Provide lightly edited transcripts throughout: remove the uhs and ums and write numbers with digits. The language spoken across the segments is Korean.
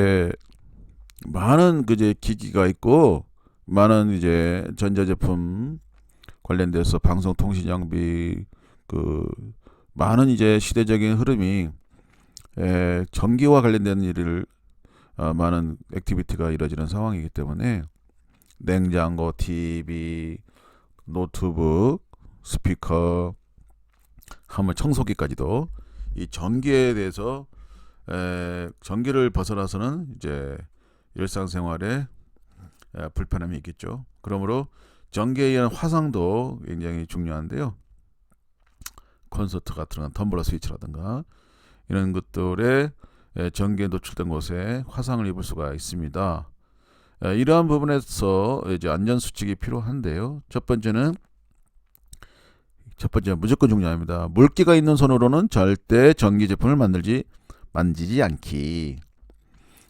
예, 많은 그제 기기가 있고 많은 이제 전자제품 관련돼서 방송통신 장비 그 많은 이제 시대적인 흐름이 전기와 관련된 일을 많은 액티비티가 이루어지는 상황이기 때문에 냉장고, TV, 노트북, 스피커, 하물 청소기까지도 이 전기에 대해서 전기를 벗어나서는 이제 일상생활에 불편함이 있겠죠. 그러므로 전기에 의한 화상도 굉장히 중요한데요. 콘서트 같은 건 텀블러 스위치라든가 이런 것들에 전기에 노출된 곳에 화상을 입을 수가 있습니다. 이러한 부분에서 이제 안전 수칙이 필요한데요. 첫 번째 무조건 중요합니다. 물기가 있는 손으로는 절대 전기 제품을 만지지 않기.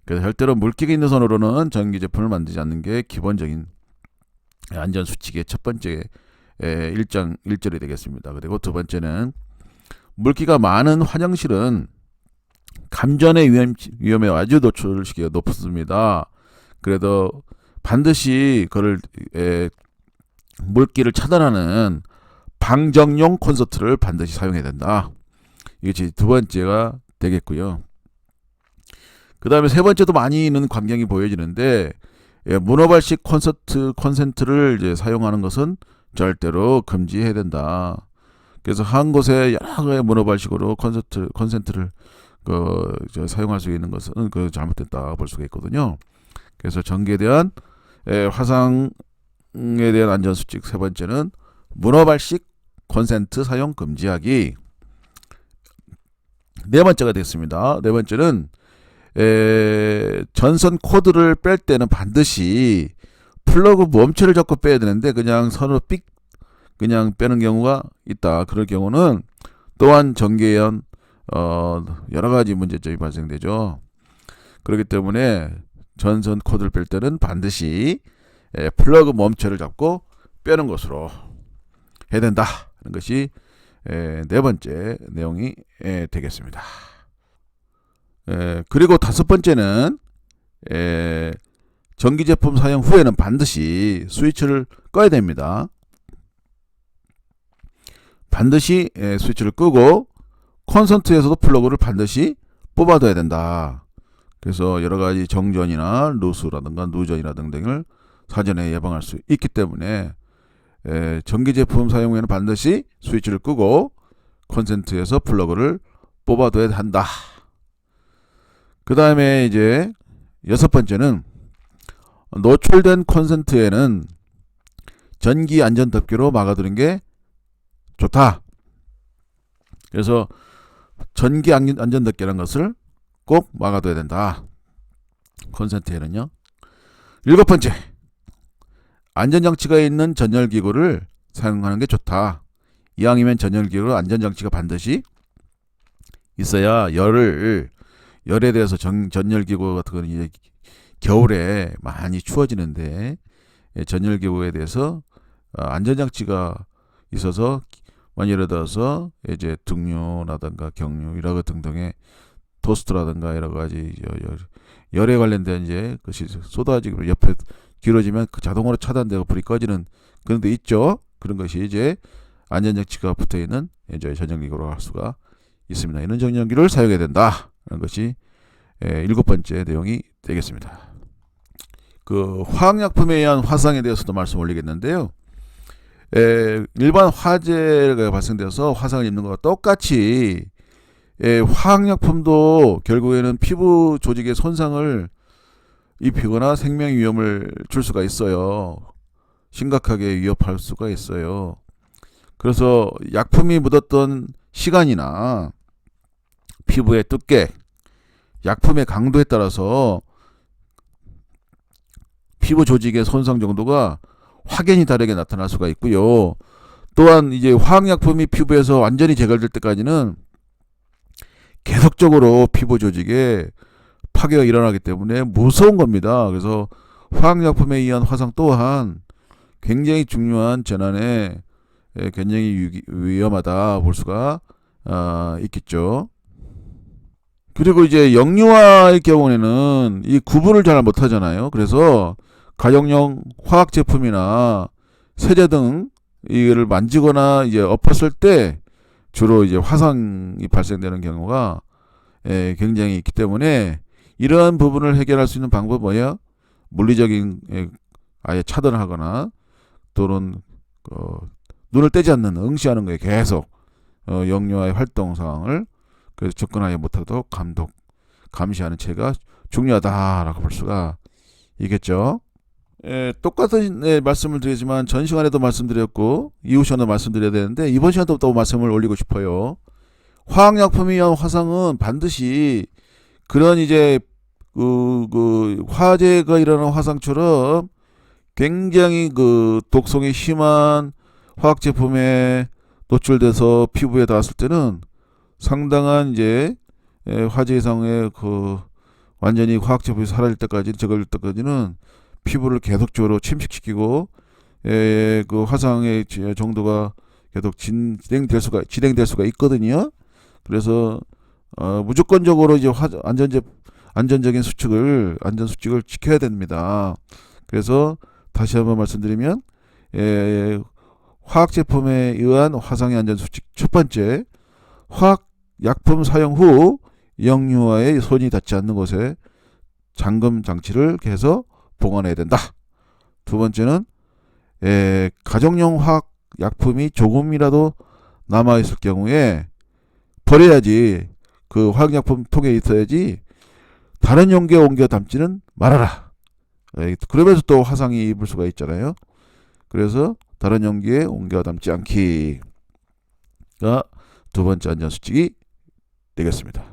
그래서 절대로 물기가 있는 손으로는 전기 제품을 만들지 않는 게 기본적인 안전 수칙의 첫 번째 일절이 되겠습니다. 그리고 두 번째는 물기가 많은 화장실은 감전의 위험에 아주 노출시기가 높습니다. 그래도 반드시 그를 물기를 차단하는 방정용 콘서트를 반드시 사용해야 된다. 이게 두 번째가 되겠고요. 그 다음에 세 번째도 많이 있는 광경이 보여지는데 문어발식 콘센트를 이제 사용하는 것은 절대로 금지해야 된다. 그래서 한 곳에 여러 개의 문어발식으로 콘센트를 사용할 수 있는 것은 잘못됐다 볼 수가 있거든요. 그래서 전기에 대한 화상에 대한 안전수칙 세 번째는 문어발식 콘센트 사용 금지하기. 네 번째가 됐습니다. 네 번째는 전선 코드를 뺄 때는 반드시 플러그 멈춰를 잡고 빼야 되는데 그냥 선으로 삑 그냥 빼는 경우가 있다. 그럴 경우는 또한 전기에 의한 여러 가지 문제점이 발생되죠. 그렇기 때문에 전선 코드를 뺄 때는 반드시 플러그 멈춰를 잡고 빼는 것으로 해야 된다. 하는 것이 네 번째 내용이 되겠습니다. 그리고 다섯 번째는 전기 제품 사용 후에는 반드시 스위치를 꺼야 됩니다. 반드시 스위치를 끄고 콘센트에서도 플러그를 반드시 뽑아둬야 된다. 그래서 여러 가지 정전이나 누수라든가 누전이나 등등을 사전에 예방할 수 있기 때문에 전기 제품 사용 후에는 반드시 스위치를 끄고 콘센트에서 플러그를 뽑아둬야 한다. 그 다음에 이제 여섯 번째는 노출된 콘센트에는 전기 안전 덮개로 막아두는 게 좋다. 그래서 전기 안전 덮개라는 것을 꼭 막아둬야 된다. 콘센트에는요. 일곱 번째, 안전장치가 있는 전열기구를 사용하는 게 좋다. 이왕이면 전열기구 안전장치가 반드시 있어야 열에 대해서 전열기구 같은 거는 이제 겨울에 많이 추워지는데 전열기구에 대해서 안전장치가 있어서 예를 들어서 이제 등유라든가 경유 이런 것 등등의 토스트라든가 여러 가지 열에 관련된 이제 것이 쏟아지고 옆에 길어지면 그 자동으로 차단되고 불이 꺼지는 그런 데 있죠. 그런 것이 이제 안전장치가 붙어 있는 이제 전열기구로 할 수가 있습니다. 이런 전열기를 사용해야 된다. 하는 것이 일곱 번째 내용이 되겠습니다. 그 화학약품에 의한 화상에 대해서도 말씀 올리겠는데요. 일반 화재가 발생돼서 화상을 입는 것과 똑같이 화학약품도 결국에는 피부 조직의 손상을 입히거나 생명 위험을 줄 수가 있어요. 심각하게 위협할 수가 있어요. 그래서 약품이 묻었던 시간이나 피부의 두께, 약품의 강도에 따라서 피부 조직의 손상 정도가 확연히 다르게 나타날 수가 있고요. 또한 이제 화학약품이 피부에서 완전히 제거될 때까지는 계속적으로 피부 조직에 파괴가 일어나기 때문에 무서운 겁니다. 그래서 화학약품에 의한 화상 또한 굉장히 중요한 재난에 굉장히 위험하다 볼 수가 있겠죠. 그리고 이제 영유아의 경우에는 이 구분을 잘 못하잖아요. 그래서 가정용 화학 제품이나 세제 등 이를 만지거나 이제 엎었을 때 주로 이제 화상이 발생되는 경우가 굉장히 있기 때문에 이러한 부분을 해결할 수 있는 방법은 뭐예요? 물리적인 아예 차단을 하거나 또는 눈을 떼지 않는 응시하는 거에 계속 영유아의 활동 상황을 그래서 접근하지 못하도록 감시하는 체가 중요하다라고 볼 수가 있겠죠. 똑같은 말씀을 드리지만 전 시간에도 말씀드렸고 이후 시간도 말씀드려야 되는데 이번 시간도 또 말씀을 올리고 싶어요. 화학약품에 의한 화상은 반드시 그런 이제 화재가 일어나는 화상처럼 굉장히 독성이 심한 화학 제품에 노출돼서 피부에 닿았을 때는 상당한 이제 화재 이상의 완전히 화학 제품이 사라질 때까지 적을 때까지는 피부를 계속적으로 침식시키고 그 화상의 정도가 계속 진행될 수가 있거든요. 그래서 무조건적으로 이제 안전 수칙을 지켜야 됩니다. 그래서 다시 한번 말씀드리면 화학 제품에 의한 화상의 안전 수칙 첫 번째, 화학 약품 사용 후 영유아의 손이 닿지 않는 곳에 잠금 장치를 해서 보관해야 된다. 두 번째는 가정용 화학 약품이 조금이라도 남아있을 경우에 버려야지. 그 화학약품 통에 있어야지 다른 용기에 옮겨 담지는 말아라. 그러면서 또 화상이 입을 수가 있잖아요. 그래서 다른 용기에 옮겨 담지 않기가 두 번째 안전수칙이 되겠습니다.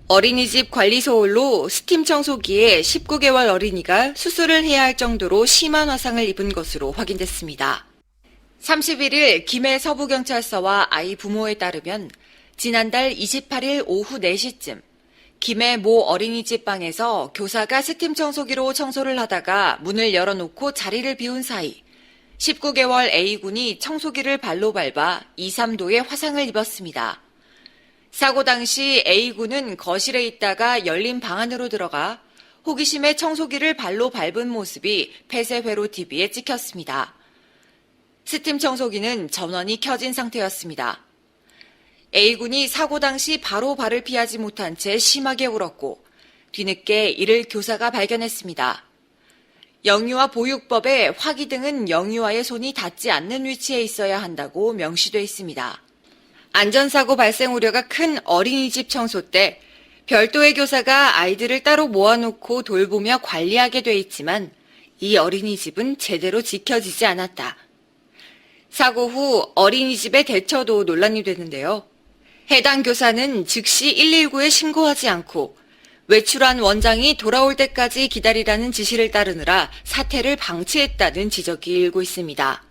어린이집 관리소홀로 스팀 청소기에 19개월 어린이가 수술을 해야 할 정도로 심한 화상을 입은 것으로 확인됐습니다. 31일 김해 서부경찰서와 아이 부모에 따르면 지난달 28일 오후 4시쯤 김해 모 어린이집 방에서 교사가 스팀 청소기로 청소를 하다가 문을 열어놓고 자리를 비운 사이 19개월 A군이 청소기를 발로 밟아 2, 3도의 화상을 입었습니다. 사고 당시 A군은 거실에 있다가 열린 방 안으로 들어가 호기심에 청소기를 발로 밟은 모습이 폐쇄회로 TV에 찍혔습니다. 스팀 청소기는 전원이 켜진 상태였습니다. A군이 사고 당시 바로 발을 피하지 못한 채 심하게 울었고 뒤늦게 이를 교사가 발견했습니다. 영유아 보육법에 화기 등은 영유아의 손이 닿지 않는 위치에 있어야 한다고 명시돼 있습니다. 안전사고 발생 우려가 큰 어린이집 청소 때 별도의 교사가 아이들을 따로 모아놓고 돌보며 관리하게 돼 있지만 이 어린이집은 제대로 지켜지지 않았다. 사고 후 어린이집의 대처도 논란이 되는데요. 해당 교사는 즉시 119에 신고하지 않고 외출한 원장이 돌아올 때까지 기다리라는 지시를 따르느라 사태를 방치했다는 지적이 일고 있습니다.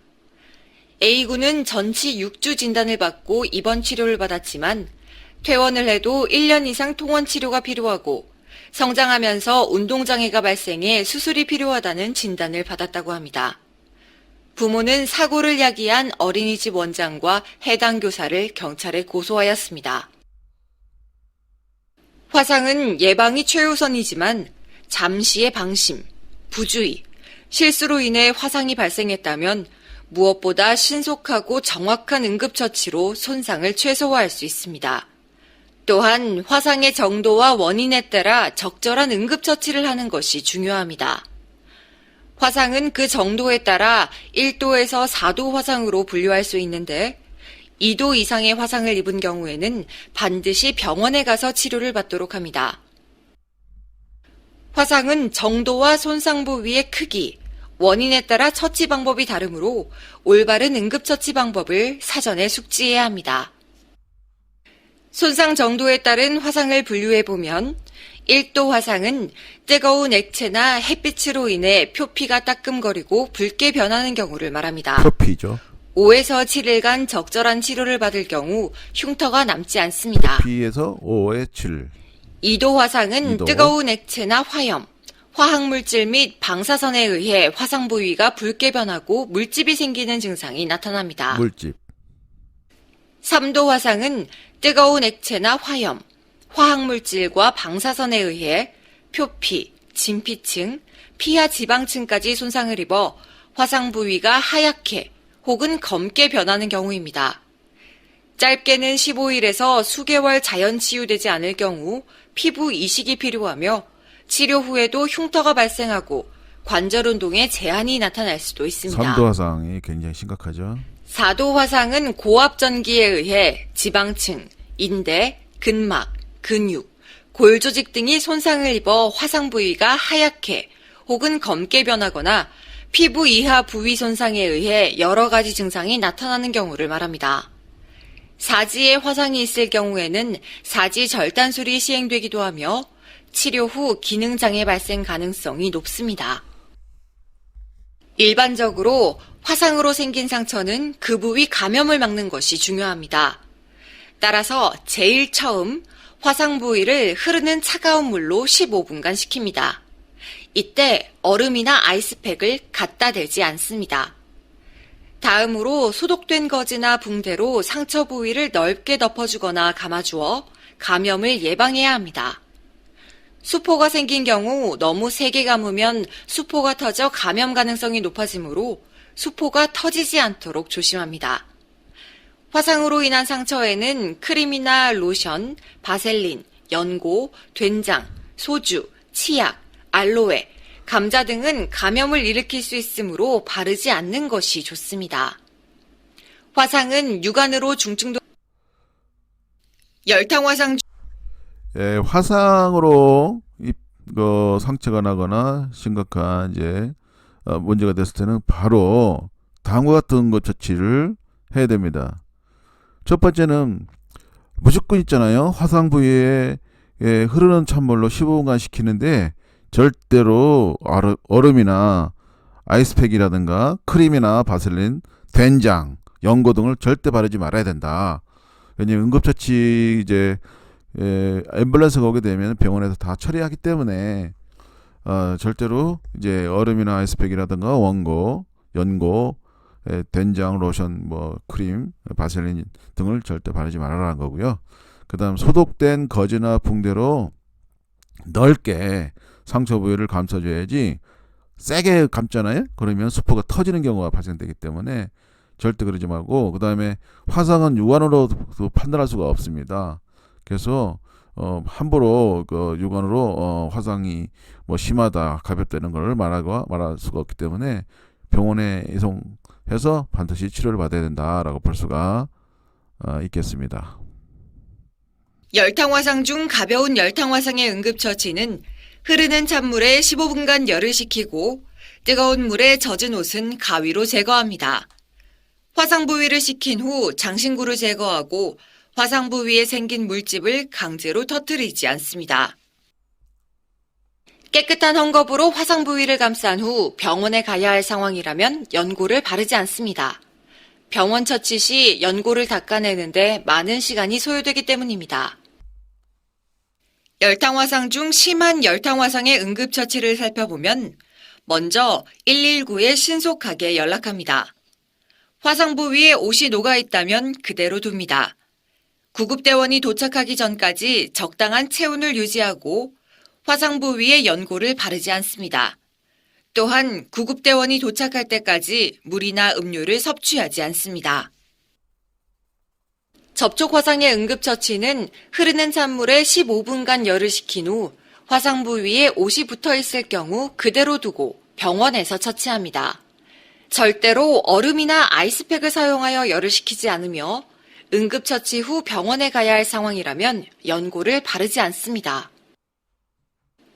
A군은 전치 6주 진단을 받고 입원 치료를 받았지만 퇴원을 해도 1년 이상 통원 치료가 필요하고 성장하면서 운동장애가 발생해 수술이 필요하다는 진단을 받았다고 합니다. 부모는 사고를 야기한 어린이집 원장과 해당 교사를 경찰에 고소하였습니다. 화상은 예방이 최우선이지만 잠시의 방심, 부주의, 실수로 인해 화상이 발생했다면 무엇보다 신속하고 정확한 응급처치로 손상을 최소화할 수 있습니다. 또한 화상의 정도와 원인에 따라 적절한 응급처치를 하는 것이 중요합니다. 화상은 그 정도에 따라 1도에서 4도 화상으로 분류할 수 있는데 2도 이상의 화상을 입은 경우에는 반드시 병원에 가서 치료를 받도록 합니다. 화상은 정도와 손상 부위의 크기, 원인에 따라 처치 방법이 다르므로 올바른 응급처치 방법을 사전에 숙지해야 합니다. 손상 정도에 따른 화상을 분류해보면 1도 화상은 뜨거운 액체나 햇빛으로 인해 표피가 따끔거리고 붉게 변하는 경우를 말합니다. 표피죠. 5에서 7일간 적절한 치료를 받을 경우 흉터가 남지 않습니다. 표피에서 5에 7. 2도 화상은 2도. 뜨거운 액체나 화염, 화학물질 및 방사선에 의해 화상 부위가 붉게 변하고 물집이 생기는 증상이 나타납니다. 물집. 3도 화상은 뜨거운 액체나 화염, 화학물질과 방사선에 의해 표피, 진피층, 피하 지방층까지 손상을 입어 화상 부위가 하얗게 혹은 검게 변하는 경우입니다. 짧게는 15일에서 수개월 자연 치유되지 않을 경우 피부 이식이 필요하며 치료 후에도 흉터가 발생하고 관절 운동에 제한이 나타날 수도 있습니다. 3도 화상이 굉장히 심각하죠. 4도 화상은 고압 전기에 의해 지방층, 인대, 근막, 근육, 골 조직 등이 손상을 입어 화상 부위가 하얗게 혹은 검게 변하거나 피부 이하 부위 손상에 의해 여러 가지 증상이 나타나는 경우를 말합니다. 사지에 화상이 있을 경우에는 사지 절단술이 시행되기도 하며 치료 후 기능장애 발생 가능성이 높습니다. 일반적으로 화상으로 생긴 상처는 그 부위 감염을 막는 것이 중요합니다. 따라서 제일 처음 화상 부위를 흐르는 차가운 물로 15분간 식힙니다. 이때 얼음이나 아이스팩을 갖다 대지 않습니다. 다음으로 소독된 거즈나 붕대로 상처 부위를 넓게 덮어주거나 감아주어 감염을 예방해야 합니다. 수포가 생긴 경우 너무 세게 감으면 수포가 터져 감염 가능성이 높아지므로 수포가 터지지 않도록 조심합니다. 화상으로 인한 상처에는 크림이나 로션, 바셀린, 연고, 된장, 소주, 치약, 알로에, 감자 등은 감염을 일으킬 수 있으므로 바르지 않는 것이 좋습니다. 화상은 육안으로 중증도 열탕 화상 예, 화상으로 상처가 나거나 심각한 이제 문제가 됐을 때는 바로 다음과 같은 것 처치를 해야 됩니다. 첫 번째는 무조건 있잖아요. 화상 부위에 흐르는 찬물로 15분간 식히는데 절대로 얼음이나 아이스팩이라든가 크림이나 바셀린, 된장, 연고 등을 절대 바르지 말아야 된다. 왜냐하면 응급처치 이제 앰뷸런스가 오게 되면 병원에서 다 처리하기 때문에 절대로 이제 얼음이나 아이스팩이라든가 원고, 연고, 된장, 로션, 크림, 바셀린 등을 절대 바르지 말아라는 거고요. 그다음 소독된 거즈나 붕대로 넓게 상처 부위를 감싸줘야지 세게 감잖아요. 그러면 수포가 터지는 경우가 발생되기 때문에 절대 그러지 말고, 그다음에 화상은 육안으로 판단할 수가 없습니다. 그래서 함부로 육안으로 화상이 심하다, 가볍다는 걸 말할 수가 없기 때문에 병원에 이송해서 반드시 치료를 받아야 된다라고 볼 수가 있겠습니다. 열탕 화상 중 가벼운 열탕 화상의 응급처치는 흐르는 찬물에 15분간 열을 식히고 뜨거운 물에 젖은 옷은 가위로 제거합니다. 화상 부위를 식힌 후 장신구를 제거하고 화상 부위에 생긴 물집을 강제로 터뜨리지 않습니다. 깨끗한 헝겊으로 화상 부위를 감싼 후 병원에 가야 할 상황이라면 연고를 바르지 않습니다. 병원 처치 시 연고를 닦아내는데 많은 시간이 소요되기 때문입니다. 열탕 화상 중 심한 열탕 화상의 응급처치를 살펴보면 먼저 119에 신속하게 연락합니다. 화상 부위에 옷이 녹아 있다면 그대로 둡니다. 구급대원이 도착하기 전까지 적당한 체온을 유지하고 화상 부위에 연고를 바르지 않습니다. 또한 구급대원이 도착할 때까지 물이나 음료를 섭취하지 않습니다. 접촉 화상의 응급처치는 흐르는 찬물에 15분간 열을 식힌 후 화상 부위에 옷이 붙어 있을 경우 그대로 두고 병원에서 처치합니다. 절대로 얼음이나 아이스팩을 사용하여 열을 식히지 않으며 응급처치 후 병원에 가야 할 상황이라면 연고를 바르지 않습니다.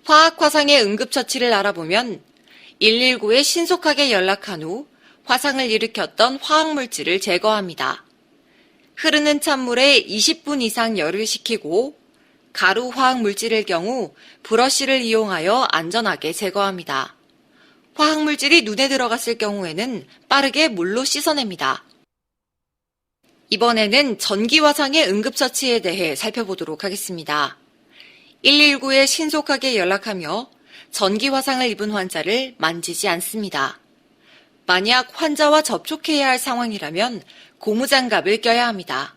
화학화상의 응급처치를 알아보면 119에 신속하게 연락한 후 화상을 일으켰던 화학물질을 제거합니다. 흐르는 찬물에 20분 이상 열을 식히고 가루 화학물질일 경우 브러쉬를 이용하여 안전하게 제거합니다. 화학물질이 눈에 들어갔을 경우에는 빠르게 물로 씻어냅니다. 이번에는 전기화상의 응급처치에 대해 살펴보도록 하겠습니다. 119에 신속하게 연락하며 전기화상을 입은 환자를 만지지 않습니다. 만약 환자와 접촉해야 할 상황이라면 고무장갑을 껴야 합니다.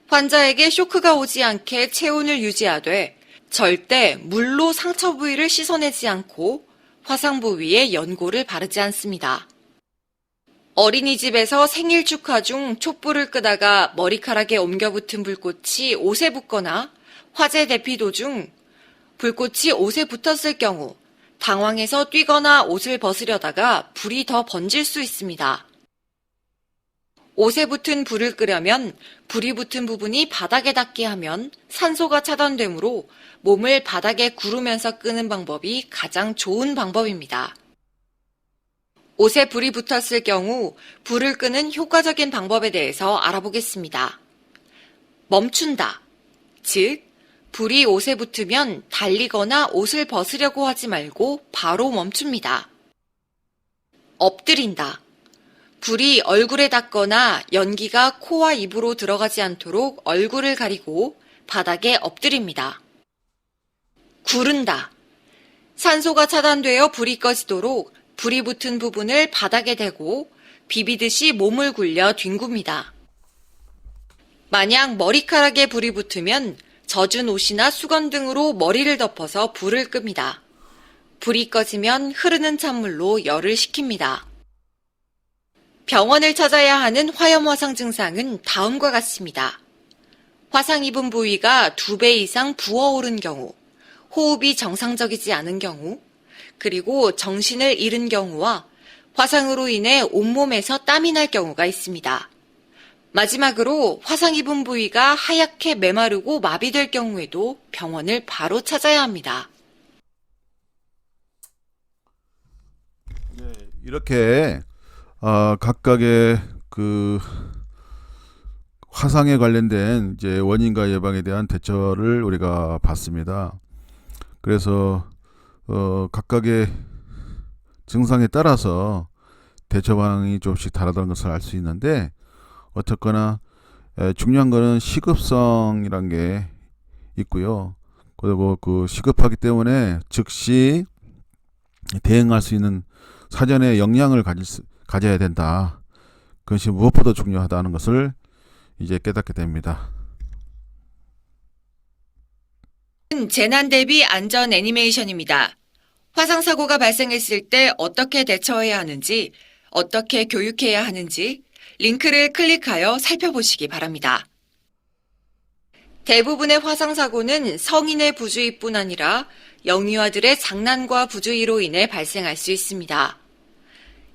환자에게 쇼크가 오지 않게 체온을 유지하되 절대 물로 상처 부위를 씻어내지 않고 화상 부위에 연고를 바르지 않습니다. 어린이집에서 생일 축하 중 촛불을 끄다가 머리카락에 옮겨붙은 불꽃이 옷에 붙거나 화재 대피 도중 불꽃이 옷에 붙었을 경우 당황해서 뛰거나 옷을 벗으려다가 불이 더 번질 수 있습니다. 옷에 붙은 불을 끄려면 불이 붙은 부분이 바닥에 닿게 하면 산소가 차단되므로 몸을 바닥에 구르면서 끄는 방법이 가장 좋은 방법입니다. 옷에 불이 붙었을 경우 불을 끄는 효과적인 방법에 대해서 알아보겠습니다. 멈춘다. 즉, 불이 옷에 붙으면 달리거나 옷을 벗으려고 하지 말고 바로 멈춥니다. 엎드린다. 불이 얼굴에 닿거나 연기가 코와 입으로 들어가지 않도록 얼굴을 가리고 바닥에 엎드립니다. 구른다. 산소가 차단되어 불이 꺼지도록 불이 붙은 부분을 바닥에 대고 비비듯이 몸을 굴려 뒹굽니다. 만약 머리카락에 불이 붙으면 젖은 옷이나 수건 등으로 머리를 덮어서 불을 끕니다. 불이 꺼지면 흐르는 찬물로 열을 식힙니다. 병원을 찾아야 하는 화염 화상 증상은 다음과 같습니다. 화상 입은 부위가 2배 이상 부어오른 경우, 호흡이 정상적이지 않은 경우, 그리고 정신을 잃은 경우와 화상으로 인해 온몸에서 땀이 날 경우가 있습니다. 마지막으로 화상 입은 부위가 하얗게 메마르고 마비될 경우에도 병원을 바로 찾아야 합니다. 이렇게 각각의 그 화상에 관련된 이제 원인과 예방에 대한 대처를 우리가 봤습니다. 그래서 각각의 증상에 따라서 대처 방향이 조금씩 다르다는 것을 알 수 있는데, 어쨌거나 중요한 거는 시급성이란 게 있고요. 그리고 그 시급하기 때문에 즉시 대응할 수 있는 사전에 역량을 가져야 된다. 그것이 무엇보다 중요하다는 것을 이제 깨닫게 됩니다. 재난 대비 안전 애니메이션입니다. 화상사고가 발생했을 때 어떻게 대처해야 하는지, 어떻게 교육해야 하는지 링크를 클릭하여 살펴보시기 바랍니다. 대부분의 화상사고는 성인의 부주의뿐 아니라 영유아들의 장난과 부주의로 인해 발생할 수 있습니다.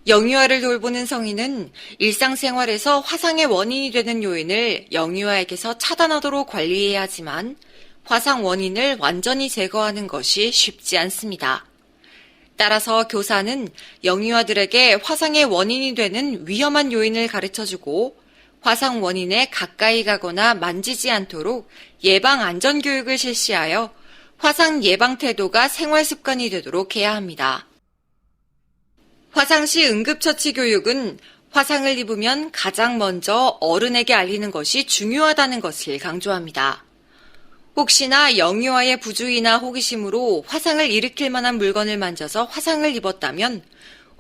영유아를 돌보는 성인은 일상생활에서 화상의 원인이 되는 요인을 영유아에게서 차단하도록 관리해야 하지만 화상 원인을 완전히 제거하는 것이 쉽지 않습니다. 따라서 교사는 영유아들에게 화상의 원인이 되는 위험한 요인을 가르쳐주고 화상 원인에 가까이 가거나 만지지 않도록 예방 안전 교육을 실시하여 화상 예방 태도가 생활 습관이 되도록 해야 합니다. 화상 시 응급처치 교육은 화상을 입으면 가장 먼저 어른에게 알리는 것이 중요하다는 것을 강조합니다. 혹시나 영유아의 부주의나 호기심으로 화상을 일으킬 만한 물건을 만져서 화상을 입었다면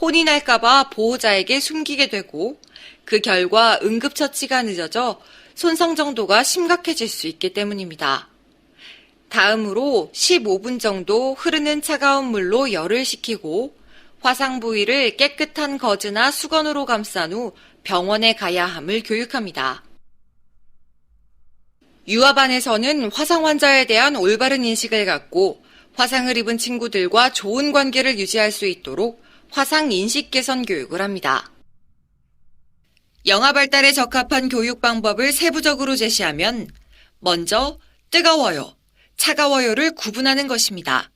혼이 날까봐 보호자에게 숨기게 되고 그 결과 응급처치가 늦어져 손상 정도가 심각해질 수 있기 때문입니다. 다음으로 15분 정도 흐르는 차가운 물로 열을 식히고 화상 부위를 깨끗한 거즈나 수건으로 감싼 후 병원에 가야 함을 교육합니다. 유아반에서는 화상 환자에 대한 올바른 인식을 갖고 화상을 입은 친구들과 좋은 관계를 유지할 수 있도록 화상 인식 개선 교육을 합니다. 영아 발달에 적합한 교육 방법을 세부적으로 제시하면 먼저 뜨거워요, 차가워요를 구분하는 것입니다.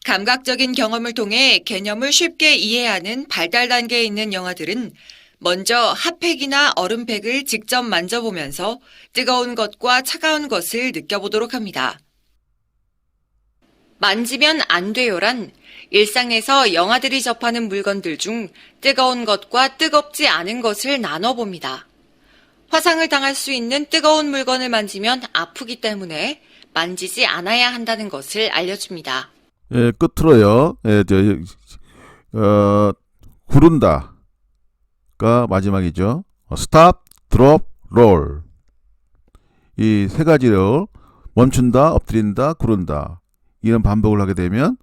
감각적인 경험을 통해 개념을 쉽게 이해하는 발달 단계에 있는 영아들은 먼저 핫팩이나 얼음팩을 직접 만져보면서 뜨거운 것과 차가운 것을 느껴보도록 합니다. 만지면 안 돼요란 일상에서 영아들이 접하는 물건들 중 뜨거운 것과 뜨겁지 않은 것을 나눠봅니다. 화상을 당할 수 있는 뜨거운 물건을 만지면 아프기 때문에 만지지 않아야 한다는 것을 알려줍니다. 예, 끝으로요. 예, 구른다가 마지막이죠. 스탑, 드롭, 롤. 이 세 가지를 멈춘다, 엎드린다, 구른다 이런 반복을 하게 되면